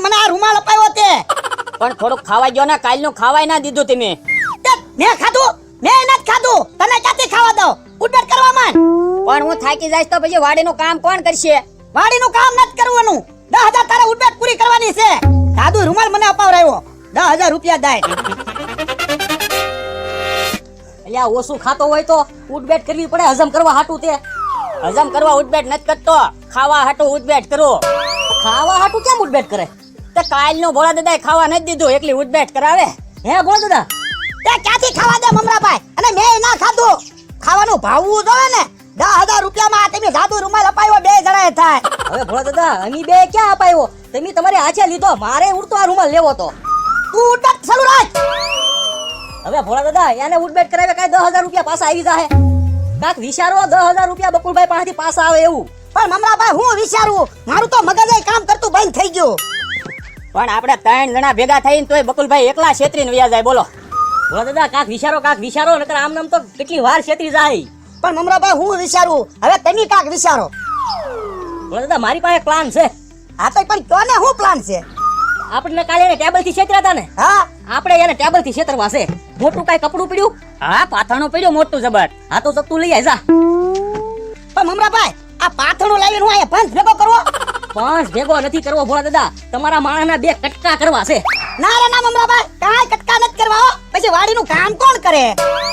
મને આ રૂમાલ અપાયો તે. પણ થોડુંક ખાવા ગયો ને, કાલનું ખાવાય ના દીધું તમે. મેં ખાધું, મેં નથી ખાધું. તને ક્યાંથી ખાવા દઉં? ઉડબેટ કરવા માંડ. પણ હું થાકી જઈશ તો પછી વાડીનું કામ કોણ કરશે? વાડીનું કામ નથી કરવાનું. 10,000 તારે ઉડબેટ પૂરી કરવાની છે. સાદુ રૂમાલ મને અપાવરાયો. 10,000 રૂપિયા દાય. અલ્યા ઓછું ખાતો હોય તો ઉડબેટ કરવી પડે હજમ કરવા હાટું તે. હજમ કરવા ઉડબેટ નથી કરતો, ખાવા હાટું ઉડબેટ કરો. ખાવા હાટું કેમ ઉડબેટ કરે? તે કાલનું ભોળા દાદાએ ખાવા નથી દીધું, એકલી ઉડબેટ કરાવે. હે ભોળા દાદા, તે ક્યાંથી ખાવા દે મમરાભાઈ? અને મેં ના ખાધું. ખાવાનું ભાવવું જોઈએ ને. 10,000 રૂપિયામાં તમે જાદુ રૂમાલ અપાયો, 2 જણાએ થાય. હવે ભોળા દાદા અમી બે ક્યાં અપાયો? તમે તમારી હાથે લીધો, મારે ઉડતો આ રૂમાલ લેવો તો. તું ઉડબેટ ચાલુ રાખ. હવે ભોળા દાદા એને ઉડબેટ કરાવે કાંઈ 10,000 રૂપિયા પાછા આવી જાહે. કાંક વિચારો 10,000 રૂપિયા બકુલભાઈ પાસેથી પાછા આવે એવું. પણ મમરાભાઈ હું વિચારું, મારું તો મગજે કામ કરતું બંધ થઈ ગયું. પણ આપણે 3 જણા ભેગા થઈને તોય બકુલભાઈ એકલા છેતરીને વયા જાય. બોલો ભોળા દાદા કાંક વિચારો નકર આમ નામ તો કેટલી વાર છેતરી જાય. પણ મમરાભાઈ હું વિચારું, હવે તમે કાંક વિચારો. ભોળા દાદા મારી પાસે પ્લાન છે. હા તો પણ કોને શું પ્લાન છે? આપણે કાલે એને ટેબલ થી છેતર્યા હતા ને, હા આપણે એને ટેબલ થી છેતરવા છે. મોટું કાંઈ કપડું પડ્યું? હા પાથરણું પડ્યું મોટું જબર. હા તો તું લઈ આય જા. પણ મમરાભાઈ આ પાથરણું લાવીને હું અહીંયા પંચ ભેગો કરવો? પાંચ ભેગો નથી કરવો ભોળા દાદા, તમારા માણસના 2 કટકા કરવા છે. ના રે ના મમરાભાઈ, કાંઈ કટકા નથી કરવા હો. પછી વાડીનું કામ કોણ કરે?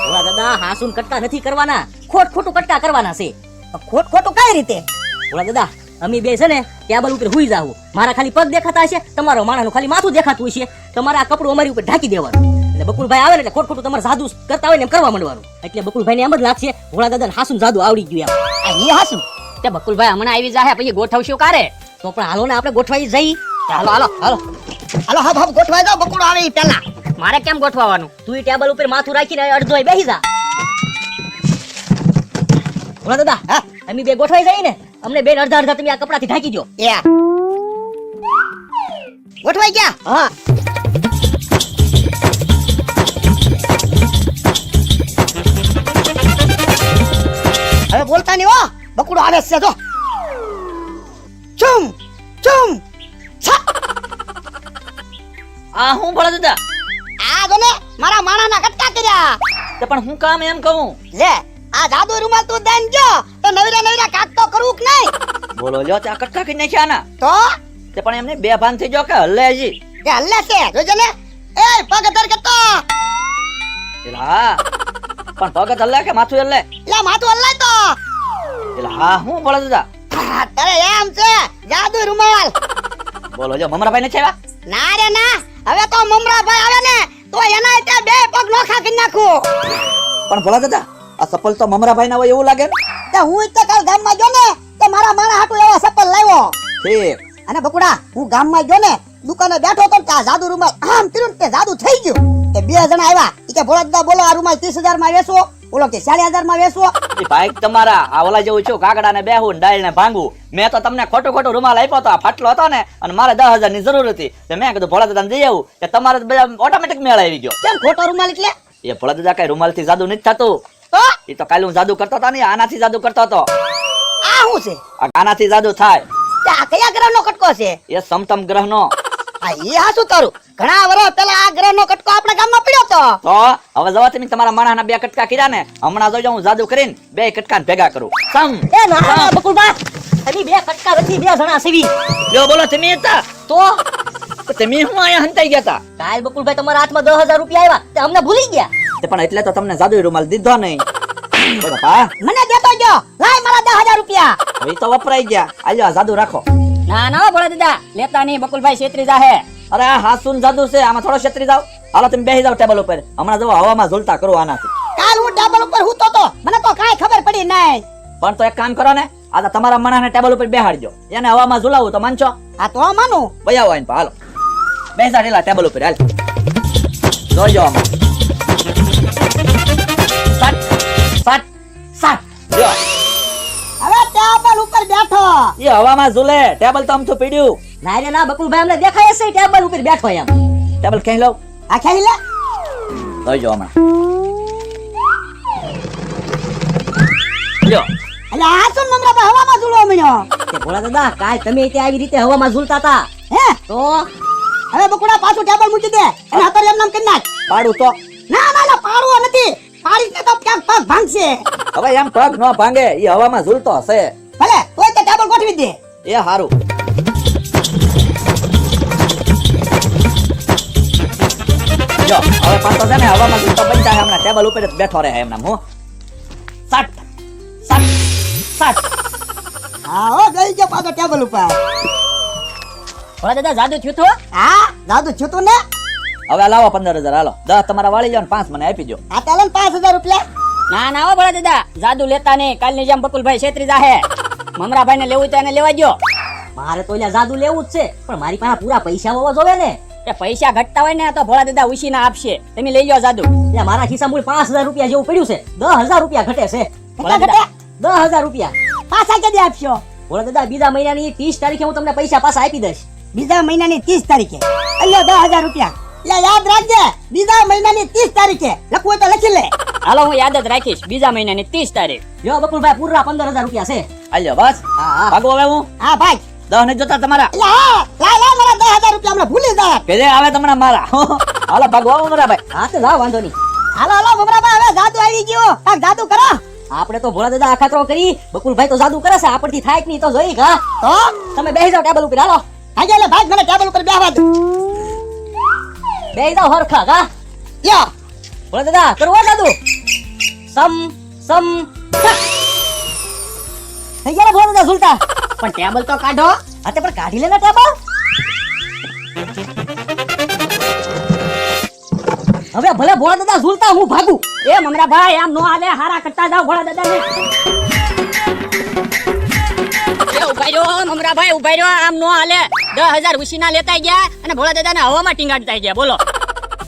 ભોળા દાદા હાસુન કટકા નથી કરવાના, ખોટું કટકા કરવાના છે. ખોટું કઈ રીતે? ભોળા દાદા અમે બે છે ને ટેબલ ઉપર હુઈ જાવું. મારા ખાલી પગ દેખાતા હશે, તમારો માણસનું ખાલી માથું દેખાતું હશે. તમારે આ કપડું અમારી ઉપર ઢાંકી દેવાનું. એટલે બકુલભાઈ આવે ને એટલે ખોટું તમારે જાદુ કરતા હોય ને એમ કરવા માંડવાનું. એટલે બકુલભાઈને એમ જ લાગશે ભોળા દાદાને હાસુન જાદુ આવડી ગયું એમ. આ ઈ હાસું તે બકુલભાઈ હમણાં આવી જાહે, પછી ગોઠવશું કારે. તો પણ હાલો ને આપણે ગોઠવાઈ જઈ. હાલો હાલો હાલો હાલો હા બાપ ગોઠવાઈ જાવ. બકુડો આવે ઈ પહેલા. મારે કેમ ગોઠવાનું? તું ટેબલ ઉપર માથું રાખીને અડધોય બેસી જા. ભોળા દાદા હા અમે બે ગોઠવાઈ જઈ ને, અમને બેન અડધા તમે આ કપડાથી ઢાંકી દો. એ ગોઠવાઈ ગયા? હા હવે બોલતા નહીં હો. બકુડો આવે છે જો. ચુમ ચુમ છા. આ હું ભોળા દાદા? આ જો ને મારા માણાના કટકા કર્યા. તે પણ હું કામ એમ કહું? લે આ જાદુ રૂમાલ તું દઈને ગયો તો નવીરા કાક તો કરવું કે નહીં? બોલો લ્યો ત્યાં કટકા કરી નાખ્યા ના. તો તે પણ એમને 2 ભાન થઈ ગયો કે હલ્લે હજી? કે હલ્લે છે જોજે ને. એ પગ ધર કે તો એલા હા પણ પગ હલ્લે કે માથું હલ્લે? લે માથું હલ્લાય તો. એલા હા હું ભોળા દાદા? તારે એમ છે જાદુ રૂમાલ? બોલો લ્યો મમરાભાઈ ને છેવા? ના રે ના, હવે તો મમરાભાઈ આવે ને તો એના ત્યાં 2 પગ નોખા કરી નાખું. પણ ભોળા દાદા આ સપલ તો મમરાભાઈ ના હોય એવું લાગે ને. તે હું તો કાલ ગામમાં ગયો ને તે મારા માણા હાટુ એવા સપલ લાવ્યો. ઠીક. અને બકુડા હું ગામમાં ગયો ને દુકાને બેઠો તો આ જાદુ રૂમાલ આમ કર્યું તે જાદુ થઈ ગયું. તે 2 જણા આવ્યા. ઈ કે ભોળા દાદા બોલો આ રૂમાલ 30,000 માં વેચવો, બોલો કે 40,000 માં વેચવો. એ ભાઈ તમારા આ ઓલા જેવું છું, કાગડા ને બેહું ને ડાળ ને ભાંગું. મેં તો તમને ખોટું રૂમાલ આપ્યો તો આ ફાટલો હતો ને અને મારે 10,000 ની જરૂર હતી. તો મેં કીધું ભોળા દાદા ને દઈ આવું કે તમારે બધા ઓટોમેટિક મેળ આવી ગયો. કેમ ખોટો રૂમાલ એટલે? એ ભોળા દાદા કઈ રૂમાલ થી જાદુ નથી થતું. તો એ તો કાલે હું જાદુ કરતો હતો ને આનાથી જાદુ કરતો હતો. આ શું છે? આ આનાથી જાદુ થાય. તે આ કયા ગ્રહનો કટકો છે? એ સમતમ ગ્રહ નો. આ ઈ હાસું તારું. ઘણા વર્ષ પહેલા આ ગ્રહનો કટકો આપણા ગામમાં પડ્યો તો. તો હવે જવા તમે તમારા માણસના 2 કટકા કર્યા ને, હમણાં જોજો હું જાદુ કરીને 2 કટકા ભેગા કરું. સમ એ ના બકુલભાઈ તમે 2 કટકા નથી 2 જણા સીવી. લ્યો બોલો તમે હતા તો તમે હું અહીંયા હંતાઈ ગયા હતા? કાલ બકુલભાઈ તમારા હાથમાં 10,000 રૂપિયા આવ્યા તે અમને ભૂલી ગયા. તે પણ એટલે તો તમને જાદુ રૂમાલ દીધો નહીં. બાપા મને દેતો ગયો. લાય મારા 10,000 રૂપિયા. હવે તો વપરાઈ ગયા. આલ્યો આ જાદુ રાખો. ના ના ભોળા દાદા લેતા નહીં, બકુલભાઈ છેતરી જાહે. અરે આ હાસુન જાદુ છે, આમાં થોડો છેતરી જાવ. હાલો તમે બેસી જાવ ટેબલ ઉપર. હમણાં જો હવામાં ઝૂલતા કરો આનાથી. કાલ હું ટેબલ ઉપર હૂતો તો મને તો કાંઈ ખબર પડી નહીં. પણ તો એક કામ કરો ને, આ તમારા માણસને ટેબલ ઉપર બેહાડજો. એને હવામાં ઝૂલાવું તો માનશો? આ તો માનું. બયાવો આઈને હાલો બેસા ઢેલા ટેબલ ઉપર. હાલ જોજો આમાં સાત સાત સાત. લ્યો હવે ટેબલ ઉપર બેઠો. એ હવામાં ઝૂલે, ટેબલ તો અમથું પીડ્યું. ના રે ના બકુલભાઈ અમને દેખાય છે ટેબલ ઉપર બેઠો એમ. ટેબલ ક્યાંય લઉં? આ ખેલી લે. જોજો હમણાં. લ્યો એટલે આ શું મમરાભાઈ હવામાં ઝૂલવા મળ્યો? તે ભોળા દાદા કાલ તમે ત્યાં આવી રીતે હવામાં ઝૂલતા હતા. હે હે તો હવે બકુડા પાછું ટેબલ મૂકી દે અને અત્યારે એમ નામ કરી નાખ. પાડું તો ના ના ના પાડવો નથી, પાડીશ ને તો ક્યાંક પગ ભાંગશે. હવે એમ પગ ન ભાંગે, ઈ હવામાં ઝૂલતો હશે. ભલે તોય તે ટેબલ ગોઠવી દે. એ હારું. જો હવે પાછો છે ને હવામાં ઝૂલતો બની જાય, હમણાં ટેબલ ઉપર જ બેઠો રહે એમ નામ. હું સટ સટ સટ. હા હો ગઈ ગયો પાછો ટેબલ ઉપર. ભોળા દાદા જાદુ થયું તો હા જાદુ છૂતું ને. હવે લાવો 15,000 હાલો. 10 તમારા વાળી જાવ ને 5 મને આપી દો. આ ચાલે ને 5,000 રૂપિયા. ના ના હો ભોળા દાદા, જાદુ લેતા નહીં. કાલની જેમ બકુલભાઈ છેતરી જાહે. મમરાભાઈને લેવું હોય તો એને લેવા દ્યો. મારે તો ઓલા જાદુ લેવું જ છે, પણ મારી પાસે પૂરા પૈસા હોવા જોવે ને. એ પૈસા ઘટતા હોય ને તો ભોળા દાદા ઉછીના આપશે. તમે લઈ લ્યો જાદુ. એટલે મારા ખિસ્સા મૂળ 5,000 રૂપિયા જેવું પડ્યું છે. 10,000 રૂપિયા ઘટે છે. ભોળા દાદા 10,000 રૂપિયા પાછા કેદી આપશો? ભોળા દાદા બીજા મહિનાની 30 તારીખે હું તમને પૈસા પાછા આપી દઈશ. બીજા મહિનાની 30 તારીખે. અલ્યો 10,000 રૂપિયા. એટલે યાદ રાખજે, બીજા મહિનાની 30 તારીખે. લખવું હોય તો લખી લે. હાલો હું યાદ જ રાખીશ. બીજા મહિનાની 30 તારીખ. જો બકુલભાઈ પૂરા 15,000 રૂપિયા છે. આલ્યો બસ. હા હા ભાગો હવે હું. હા ભાઈ. 10 ને જોતા તમારા. એટલે હા લાય મારા 10,000 રૂપિયા હમણાં ભૂલી જાય. કે જે આવે તમને મારા. હાલો ભાગો મારા ભાઈ. હા તો લાવ વાંધો નહીં. હાલો હાલો મમરાભાઈ, હવે જાદુ આવી ગયો. કાંઈક જાદુ કરો. આપણે તો ભોળા દાદા આખાતરો કરી, બકુલભાઈ તો જાદુ કરે છે. આપણથી થાય કે નહીં તો જોઈ કા. તો તમે બેસી જાઓ ટેબલ ઉપર. હાલો આજે એટલે ભાઈ મને ટેબલ ઉપર બેહવા દે. બેસી જાઓ હરખા કા. લ્યો ભોળા દાદા કરવો જાદુ. સમ સમ થઈ ગયા ને ભોળા દાદા ઝૂલતા. પણ ટેબલ તો કાઢો. હા તે પણ કાઢી લે ને ટેબલ. હવે ભલે ભોળા દાદા ઝૂલતા, હું ભાગું. એ મમરાભાઈ આમ નો હાલે, હારા કરતા જાઓ ભોળા દાદાને. ઉભા રહ્યો મમરાભાઈ, ઉભા રહ્યો. આમ નો હાલે. 10,000 ઉછીના લેતા ગયા અને ભોળા દાદાને હવામાં ટીંગાડતા ગયા. બોલો